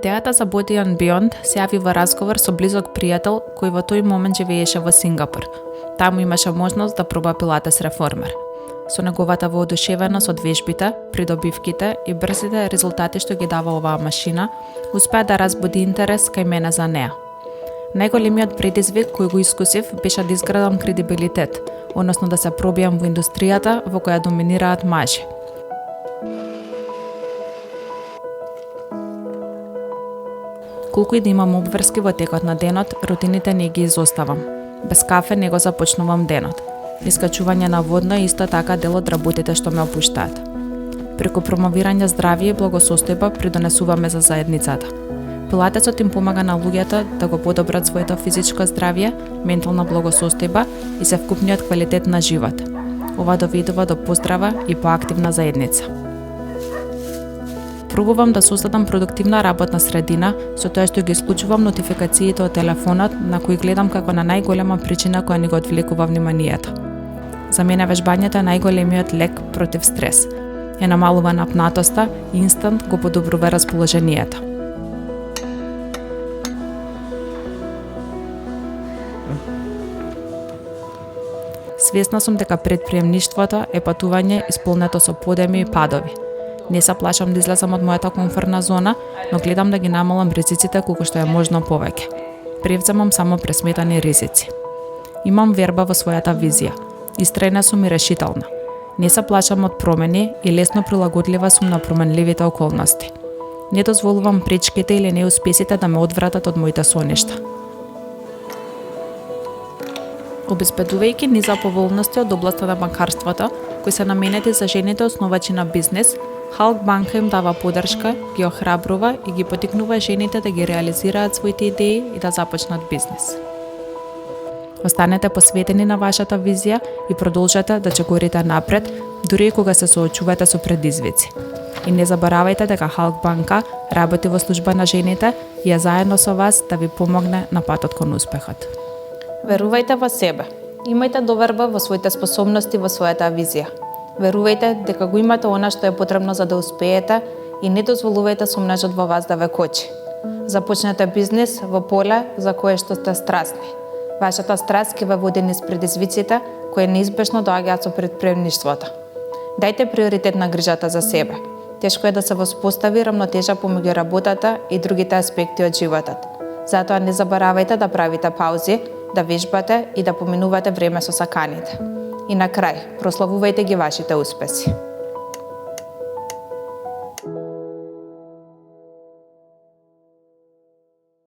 Идејата за Body and Beyond се јави во разговор со близок пријател кој во тој момент живееше во Сингапур. Таму имаше можност да проба пилатес реформер. Со неговата воодушевеност од вежбите, придобивките и брзите резултати што ги дава оваа машина, успеа да разбуди интерес кај мене за неа. Најголемиот предизвик кој го искусив беше да изградам кредибилитет, односно да се пробијам во индустријата во која доминираат мажи. Колку и да имам обврски во текот на денот, рутините не ги изоставам. Без кафе не го започнувам денот. Искачување на водно е исто така дел од работите што ме опуштаат. Преку промовирање здравје и благосостојба придонесуваме за заедницата. Пилатесот им помага на луѓето да го подобрат своето физичко здравје, ментална благосостојба и севкупниот квалитет на живот. Ова доведува до поздрава и поактивна заедница. Пробувам да создадам продуктивна работна средина со тоа што ги исклучувам нотификациите од телефонот на кои гледам како на најголема причина која ни го одвлекува вниманието. За мене вежбањето е најголемиот лек против стрес. Е намалува напнатоста и инстант го подобрува расположението. Свесна сум дека предприемништвото е патување исполнето со подеми и падови. Не се плашам да излезам од мојата комфортна зона, но гледам да ги намалам ризиците колку што е можно повеќе. Превземам само пресметани ризици. Имам верба во својата визија. Истрајна сум и решителна. Не се плашам од промени и лесно прилагодлива сум на променливите околности. Не дозволувам пречките или неуспесите да ме одвратат од моите соништа. Обезбедувајќи низа поволности од областа на банкарството, кои се наменети за жените основачи на бизнес, Халк банка им дава подршка, ги охрабрува и ги потикнува жените да ги реализираат своите идеи и да започнат бизнес. Останете посветени на вашата визија и продолжете да чекорите напред, дури и кога се соочувате со предизвици. И не заборавајте дека Халк банка работи во служба на жените и е заедно со вас да ви помогне на патот кон успехот. Верувајте во себе. Имајте доверба во своите способности, во својата визија. Верувајте дека го имате она што е потребно за да успеете и не дозволувајте сомнежот во вас да ве кочи. Започнете бизнес во поле за кое што сте страстни. Вашата страст ќе ве води низ предизвиците кои неизбежно доаѓаат со предприемништвото. Дајте приоритет на грижата за себе. Тешко е да се воспостави рамнотежа помеѓу работата и другите аспекти од животот. Затоа не заборавајте да правите паузи, да вежбате и да поминувате време со саканите. И на крај, прославувајте ги вашите успеси.